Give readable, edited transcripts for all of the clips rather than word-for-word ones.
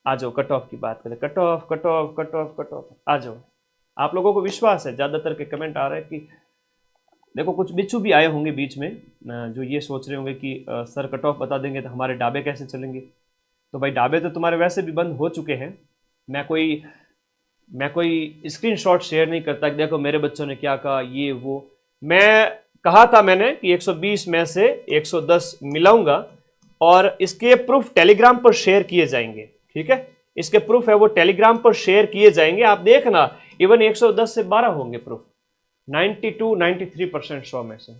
आ जाओ cut off की बात करें, cut off cut off cut off cut off, आ जाओ। आप लोगों को विश्वास है, ज्यादातर के कमेंट आ रहे हैं कि देखो कुछ बिच्छू भी आए होंगे बीच में जो ये सोच रहे होंगे कि सर कट ऑफ बता देंगे तो हमारे ढाबे कैसे चलेंगे। तो भाई ढाबे तो तुम्हारे वैसे भी बंद हो चुके हैं। मैं कोई स्क्रीनशॉट शेयर नहीं करता कि देखो मेरे बच्चों ने क्या कहा ये वो। मैं कहा था मैंने कि 120 में से 110 मिलाऊंगा और इसके प्रूफ टेलीग्राम पर शेयर किए जाएंगे। ठीक है, इसके प्रूफ है वो टेलीग्राम पर शेयर किए जाएंगे, आप देखना। इवन 110 से 12 होंगे प्रूफ। 92-93% शो में से।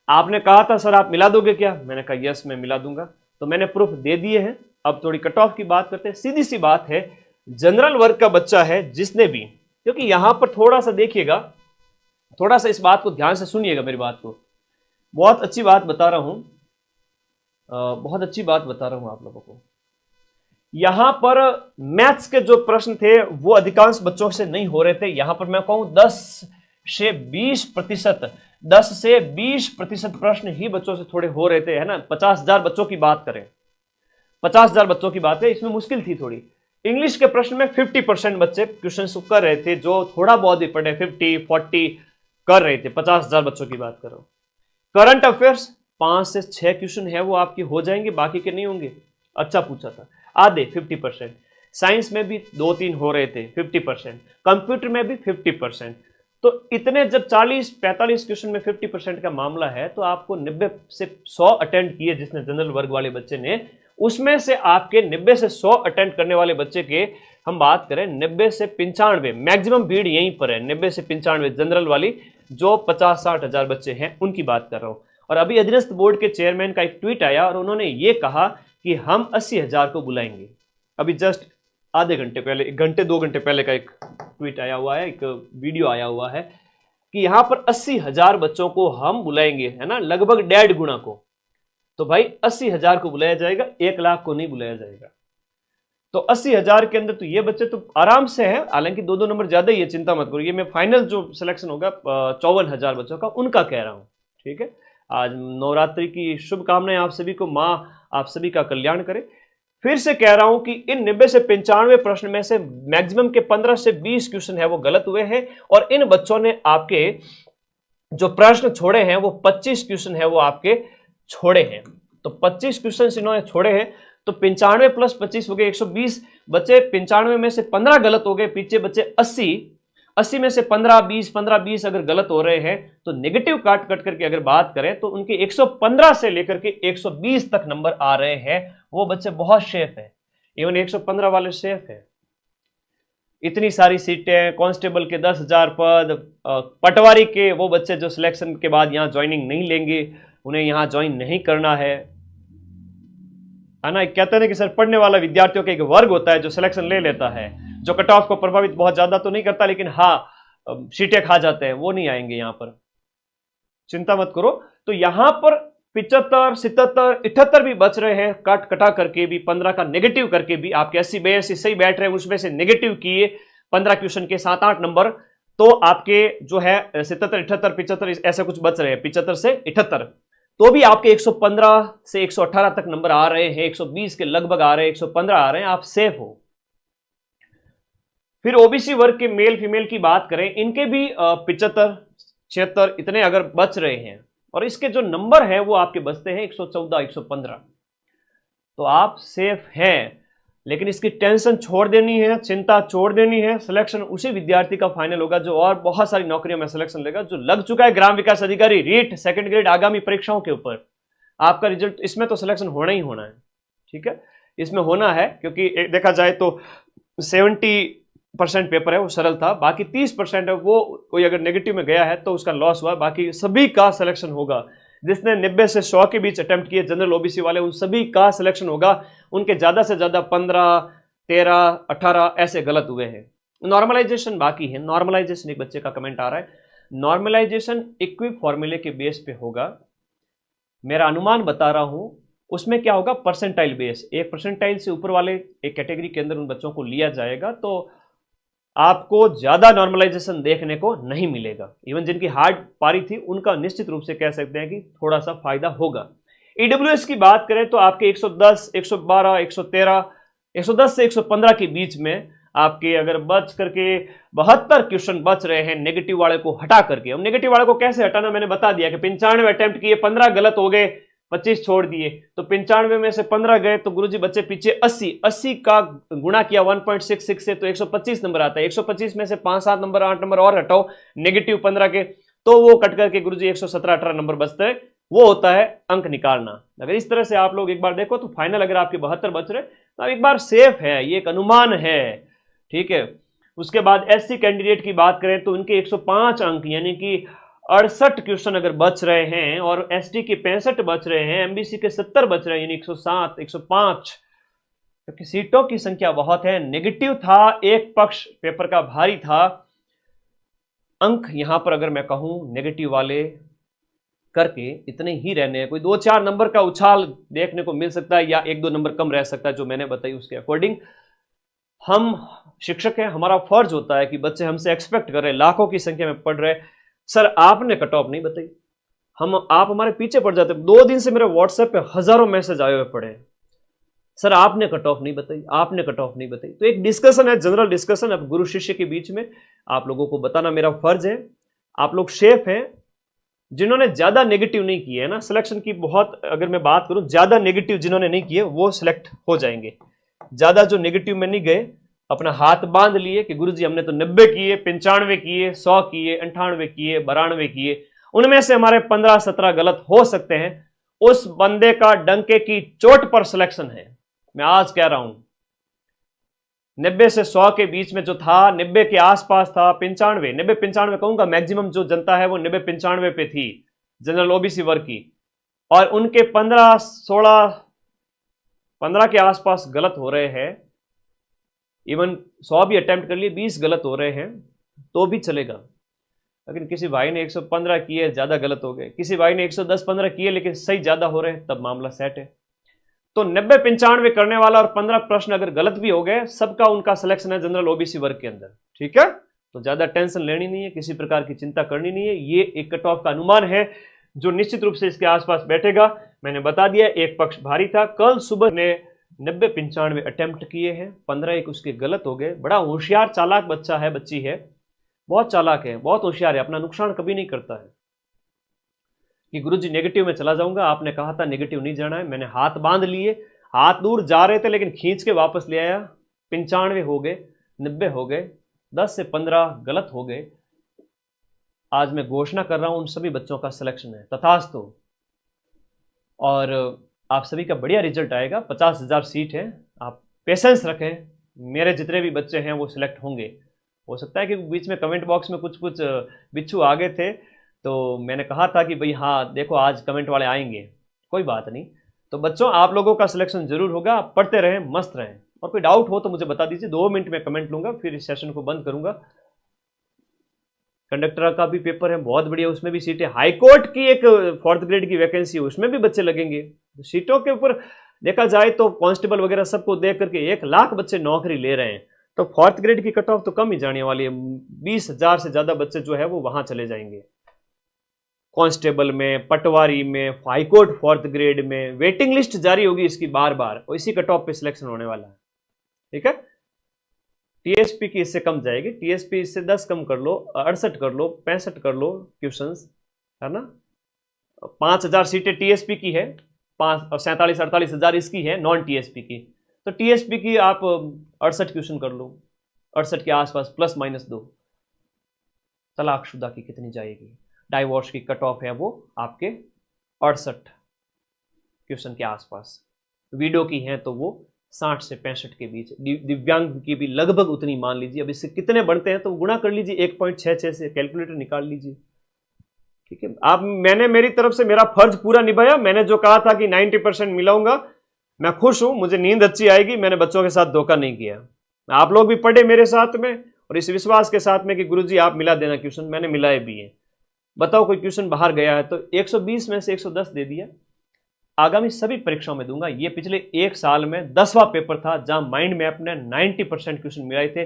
आपने कहा था सर आप मिला दोगे क्या, मैंने कहा यस मैं मिला दूंगा, तो मैंने प्रूफ दे दिए हैं। अब थोड़ी कट ऑफ की बात करते हैं। सीधी सी बात है, जनरल वर्ग का बच्चा है जिसने भी, क्योंकि यहां पर थोड़ा सा देखिएगा, थोड़ा सा इस बात को ध्यान से सुनिएगा, मेरी बात को, बहुत अच्छी बात बता रहा हूं, बहुत अच्छी बात बता रहा हूं आप लोगों को। यहां पर मैथ्स के जो प्रश्न थे वो अधिकांश बच्चों से नहीं हो रहे थे। यहां पर मैं कहूं 10 से 20%, 10 से 20% प्रश्न ही बच्चों से थोड़े हो रहे थे, है ना। 50,000 बच्चों की बात करें, 50,000 बच्चों की बात है, इसमें मुश्किल थी थोड़ी। इंग्लिश के प्रश्न में 50% बच्चे क्वेश्चन कर रहे थे, जो थोड़ा बहुत ही पढ़े 50-40 कर रहे थे। 50,000 बच्चों की बात करो। करंट अफेयर्स 5 से 6 क्वेश्चन है वो आपके हो जाएंगे, बाकी के नहीं होंगे। अच्छा पूछा था, आधे 50%। साइंस में भी 2-3 हो रहे थे 50%, कंप्यूटर में भी 50%। तो इतने जब 40-45 क्वेश्चन में 50% का मामला है, तो आपको 90 से 100 अटेंड किए जिसने जनरल वर्ग वाले बच्चे ने, उसमें से आपके 90 से 100 अटेंड करने वाले बच्चे के हम बात करें 90 से 95, मैक्सिमम भीड़ यहीं पर है 90 से 95 जनरल वाली, जो 50-60 हजार बच्चे हैं उनकी बात कर रहा हूं। और अभी अधीनस्थ बोर्ड के चेयरमैन का एक ट्वीट आया और उन्होंने ये कहा कि हम 80,000 को बुलाएंगे। अभी जस्ट आधे घंटे पहले, 1 घंटे 2 घंटे पहले का एक ट्वीट आया हुआ है, एक वीडियो आया हुआ है कि यहां पर 80,000 बच्चों को हम बुलाएंगे, है ना, लगभग 1.5 गुना को। तो भाई 80,000 को बुलाया जाएगा, 1 लाख को नहीं बुलाया जाएगा। तो 80,000 के अंदर तो ये बच्चे तो आराम से हैं, हालांकि 2-2 नंबर ज्यादा ही है, चिंता मत करो। ये मैं फाइनल जो सिलेक्शन होगा 54,000 बच्चों का, उनका कह रहा हूं। ठीक है, आज नवरात्रि की शुभकामनाएं आप सभी को, मां आप सभी का कल्याण करे। फिर से कह रहा हूं कि इन 90 से 95 प्रश्न में से मैक्सिमम के 15 से 20 क्वेश्चन है वो गलत हुए हैं, और इन बच्चों ने आपके जो प्रश्न छोड़े हैं वो 25 क्वेश्चन है वो आपके छोड़े हैं। तो 25 क्वेश्चन इन्होंने छोड़े हैं, तो 95 + 25 हो गए 120 बच्चे। 95 में से 15 गलत हो गए, पीछे बच्चे 80 में से 15-20, 15-20 अगर गलत हो रहे हैं, तो नेगेटिव काट कट करके अगर बात करें तो उनके 115 से लेकर के 120 तक नंबर आ रहे हैं। वो बच्चे बहुत सेफ है, इवन 115 वाले सेफ है। इतनी सारी सीटें, कांस्टेबल के 10,000 पद, पटवारी के वो बच्चे जो सिलेक्शन के बाद यहां ज्वाइनिंग नहीं लेंगे, उन्हें यहां ज्वाइन नहीं करना है ना। कहते हैं कि सर पढ़ने वाला विद्यार्थियों का एक वर्ग होता है जो सिलेक्शन ले लेता है, जो कट ऑफ को प्रभावित बहुत ज्यादा तो नहीं करता, लेकिन हाँ सीटें खा जाते हैं, वो नहीं आएंगे यहां पर, चिंता मत करो। तो यहां पर 75, 77, 78 भी बच रहे हैं, काट कटा करके भी, 15 का नेगेटिव करके भी। आपके 80-82 सही बैठ रहे हैं, उसमें से नेगेटिव किए 15 क्वेश्चन के 7-8 नंबर, तो आपके जो है 77, 78, 75 ऐसे कुछ बच रहे हैं, 75 से 78, तो भी आपके 115 से 118 तक नंबर आ रहे हैं, 120 के लगभग आ रहे हैं, 115 आ रहे हैं, आप सेफ हो। फिर ओबीसी वर्ग के मेल फीमेल की बात करें, इनके भी 75, 76 इतने अगर बच रहे हैं, और इसके जो नंबर है वो आपके बचते हैं 114, 115, तो आप सेफ हैं। लेकिन इसकी टेंशन छोड़ देनी है, चिंता छोड़ देनी है। सिलेक्शन उसी विद्यार्थी का फाइनल होगा जो और बहुत सारी नौकरियों में सिलेक्शन लेगा, जो लग चुका है ग्राम विकास अधिकारी रीट सेकंड ग्रेड आगामी परीक्षाओं के ऊपर। आपका रिजल्ट इसमें तो सिलेक्शन होना ही होना है, ठीक है, इसमें होना है, क्योंकि देखा जाए तो 70% पेपर है वो सरल था, बाकी 30% है वो कोई अगर नेगेटिव में गया है तो उसका लॉस हुआ, बाकी सभी का सिलेक्शन होगा। जिसने 90 से 100 के बीच अटेम्प्ट किए जनरल ओबीसी वाले, उन सभी का सिलेक्शन होगा। उनके ज्यादा से ज्यादा 15, 13, 18 ऐसे गलत हुए हैं। नॉर्मलाइजेशन बाकी है, नॉर्मलाइजेशन एक बच्चे का कमेंट आ रहा है, नॉर्मलाइजेशन इक्विप फॉर्मूले के बेस पे होगा, मेरा अनुमान बता रहा हूं। उसमें क्या होगा, परसेंटाइल बेस, 1 परसेंटाइल से ऊपर वाले एक कैटेगरी के अंदर उन बच्चों को लिया जाएगा, तो आपको ज्यादा नॉर्मलाइजेशन देखने को नहीं मिलेगा। इवन जिनकी हार्ड पारी थी उनका निश्चित रूप से कह सकते हैं कि थोड़ा सा फायदा होगा। ईडब्ल्यूएस की बात करें तो आपके 110, 112, 113, 110 से 115 के बीच में आपके अगर बच करके 72 क्वेश्चन बच रहे हैं नेगेटिव वाले को हटा करके। अब नेगेटिव वाले को कैसे हटाना मैंने बता दिया कि 95 अटेम्प्ट किए, 15 गलत हो गए, 25 छोड़ दिए, तो 95 में से 15 गए तो गुरुजी बच्चे पीछे 80 का गुणा किया 1.66 से तो 125 नंबर आता है। 125 में से 5-7 नंबर 8 नंबर और हटाओ नेगेटिव 15 के, तो वो कट करके गुरुजी 117-18 नंबर बचते हैं। वो होता है अंक निकालना। अगर इस तरह से आप लोग एक बार देखो तो फाइनल अगर आपके 72 बच रहे तो आप एक बार सेफ है, ये एक अनुमान है, ठीक है। उसके बाद एससी कैंडिडेट की बात करें तो उनके 105 अंक यानी कि 68 क्वेश्चन अगर बच रहे हैं और एसटी के 65 बच रहे हैं, एमबीसी के 70 बच रहे हैं, यानी 107 105, क्योंकि सीटों की संख्या बहुत है। नेगेटिव था, एक पक्ष पेपर का भारी था। अंक यहां पर अगर मैं कहूं नेगेटिव वाले करके इतने ही रहने हैं, कोई 2-4 नंबर का उछाल देखने को मिल सकता है या 1-2 नंबर कम रह सकता है, जो मैंने बताई उसके अकॉर्डिंग। हम शिक्षक हैं, हमारा फर्ज होता है कि बच्चे हमसे एक्सपेक्ट कर रहे हैं, लाखों की संख्या में पढ़ रहे, सर आपने कट ऑफ नहीं बताई, आप हमारे पीछे पड़ जाते। 2 दिन से मेरे व्हाट्सएप पे हजारों मैसेज आए हुए पड़े, सर आपने कट ऑफ नहीं बताई, आपने कट ऑफ नहीं बताई। तो एक डिस्कशन है, जनरल डिस्कशन अब गुरु शिष्य के बीच में, आप लोगों को बताना मेरा फर्ज है। आप लोग शेफ हैं, जिन्होंने ज्यादा नेगेटिव नहीं किए है ना, सिलेक्शन की बहुत अगर मैं बात करूं, ज्यादा नेगेटिव जिन्होंने नहीं किए वो सिलेक्ट हो जाएंगे। ज्यादा जो नेगेटिव में नहीं गए, अपना हाथ बांध लिए कि गुरुजी हमने तो 90 किए, 95 किए, 100 किए, 98 किए, 92 किए, उनमें से हमारे 15-17 गलत हो सकते हैं, उस बंदे का डंके की चोट पर सिलेक्शन है। मैं आज कह रहा हूं 90 से 100 के बीच में जो था, 90 के आसपास था, 95 90-95 कहूंगा, मैक्सिमम जो जनता है वो 90-95 पे थी जनरल ओबीसी वर्ग की, और उनके 15 के आसपास गलत हो रहे हैं। इवन 100 भी अटेम्प्ट कर लिए, 20 गलत हो रहे हैं तो भी चलेगा। लेकिन किसी भाई ने 115 किए, ज्यादा गलत हो गए, किसी भाई ने 110-15 किए लेकिन सही ज्यादा हो रहे हैं, तब मामला सेट है। तो 90-95 करने वाला और 15 प्रश्न अगर गलत भी हो गए, सबका उनका सिलेक्शन है जनरल ओबीसी वर्ग के अंदर, ठीक है। तो ज्यादा टेंशन लेनी नहीं है, किसी प्रकार की चिंता करनी नहीं है। ये एक कट ऑफ का अनुमान है जो निश्चित रूप से इसके आसपास बैठेगा। मैंने बता दिया एक पक्ष भारी था। कल सुबह ने 90-95 अटेम्प्ट किए हैं, 15 उसके गलत हो गए। बड़ा होशियार चालाक बच्चा है, बच्ची है, बहुत चालाक है, बहुत होशियार है, अपना नुकसान कभी नहीं करता है कि गुरुजी नेगेटिव में चला जाऊंगा, आपने कहा था नेगेटिव नहीं जाना है। मैंने हाथ बांध लिए, हाथ दूर जा रहे थे लेकिन खींच के वापस ले आया। 95 हो गए, 90 हो गए, 10 से 15 गलत हो गए। आज मैं घोषणा कर रहा हूं उन सभी बच्चों का सिलेक्शन है, तथास्तु। और आप सभी का बढ़िया रिजल्ट आएगा। 50,000 सीट है, आप पेशेंस रखें, मेरे जितने भी बच्चे हैं वो सिलेक्ट होंगे। हो सकता है कि बीच में कमेंट बॉक्स में कुछ बिच्छू आ गए थे, तो मैंने कहा था कि भाई हाँ देखो आज कमेंट वाले आएंगे, कोई बात नहीं। तो बच्चों आप लोगों का सिलेक्शन जरूर होगा, आप पढ़ते रहें, मस्त रहें, और कोई डाउट हो तो मुझे बता दीजिए। 2 मिनट में कमेंट लूंगा, फिर इस सेशन को बंद करूंगा। कंडक्टर का भी पेपर है, बहुत बढ़िया, उसमें भी सीटें। हाईकोर्ट की एक 4th ग्रेड की वैकेंसी है, उसमें भी बच्चे लगेंगे। सीटों के ऊपर देखा जाए तो कांस्टेबल वगैरह सबको देख करके 1 लाख बच्चे नौकरी ले रहे हैं, तो 4th ग्रेड की कट ऑफ तो कम ही जाने वाली है। 20,000 से ज्यादा बच्चे जो है वो वहां चले जाएंगे, कांस्टेबल में, पटवारी में, हाईकोर्ट 4th ग्रेड में। वेटिंग लिस्ट जारी होगी इसकी बार बार, और इसी कट ऑफ पे सिलेक्शन होने वाला है, ठीक है। टीएसपी की इससे कम जाएगी, टीएसपी इससे 10 कम कर लो, 68 कर लो, 65 कर लो क्वेश्चंस, है ना। 5,000 सीटें टीएसपी की है, 47-48 इसकी है नॉन टीएसपी की। तो टीएसपी की आप 68 क्वेश्चन कर लो, 68 के आसपास ±2। तलाकशुदा की कितनी जाएगी, डाइवोर्स की कट ऑफ है वो आपके 68 क्वेश्चन के आसपास। वीडियो की है तो वो 60 से 65 के बीच। दिव्यांग की भी लगभग उतनी मान लीजिए। अब इससे कितने बढ़ते हैं तो गुणा कर लीजिए, 1.66 से कैलकुलेटर निकाल लीजिए, ठीक है। आप मैंने मेरी तरफ से मेरा फर्ज पूरा निभाया। मैंने जो कहा था कि 90% मिलाऊंगा, मैं खुश हूं, मुझे नींद अच्छी आएगी। मैंने बच्चों के साथ धोखा नहीं किया। आप लोग भी पढ़े मेरे साथ में, और इस विश्वास के साथ में कि गुरुजी आप मिला देना क्वेश्चन, मैंने मिलाए भी है। बताओ कोई क्वेश्चन बाहर गया है तो 120 में से 110 दे दिया। आगामी सभी परीक्षाओं में दूंगा। ये पिछले 1 साल में 10वां पेपर था जहां माइंड मैप ने 90% क्वेश्चन मिलाए थे।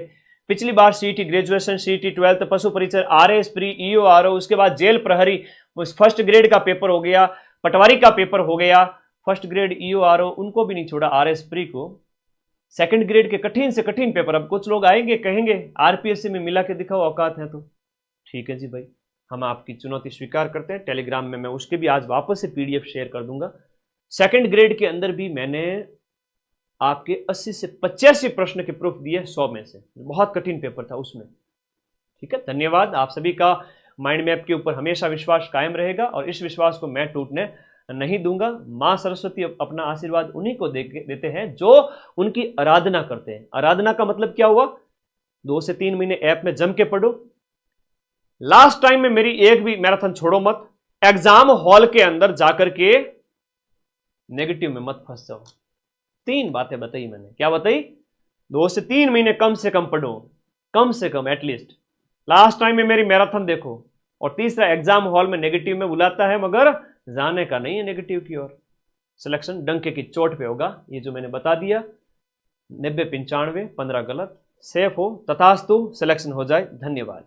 पिछली बार सीईटी ग्रेजुएशन, सीईटी 12th, पशु परिचर, आरएस प्री, ईओ आरओ, उसके बाद जेल प्रहरी, उस 1st ग्रेड का पेपर हो गया, पटवारी का पेपर हो गया, 1st ग्रेड ईओ आरओ, उनको भी नहीं छोड़ा, आरएस प्री को। सेकंड ग्रेड के कठिन से कठिन पेपर, अब कुछ लोग आएंगे कहेंगे आरपीएससी में मिला के दिखाओ औकात है, तो ठीक है जी भाई, हम आपकी चुनौती स्वीकार करते हैं। टेलीग्राम में मैं उसके भी आज वापस से पीडीएफ शेयर कर दूंगा। सेकंड ग्रेड के अंदर भी मैंने आपके 80 से 85 प्रश्न के प्रूफ दिए 100 में से, बहुत कठिन पेपर था उसमें। ठीक है, धन्यवाद। आप सभी का माइंड मैप के ऊपर हमेशा विश्वास कायम रहेगा और इस विश्वास को मैं टूटने नहीं दूंगा। मां सरस्वती अपना आशीर्वाद उन्हीं को देते हैं जो उनकी आराधना करते हैं। आराधना का मतलब क्या हुआ? 2 से 3 महीने ऐप में जम के पढ़ो। लास्ट टाइम में मेरी एक भी मैराथन छोड़ो मत। एग्जाम हॉल के अंदर जाकर के नेगेटिव में मत फंस जाओ। 3 बातें बताई मैंने। क्या बताई? 2 से 3 महीने कम से कम पढ़ो, कम से कम एटलीस्ट। लास्ट टाइम में मेरी मैराथन देखो। और तीसरा, एग्जाम हॉल में नेगेटिव में बुलाता है मगर जाने का नहीं है नेगेटिव की ओर। सिलेक्शन डंके की चोट पे होगा। ये जो मैंने बता दिया, 90 95 15 गलत, सेफ हो, तथास्तु सिलेक्शन हो जाए। धन्यवाद।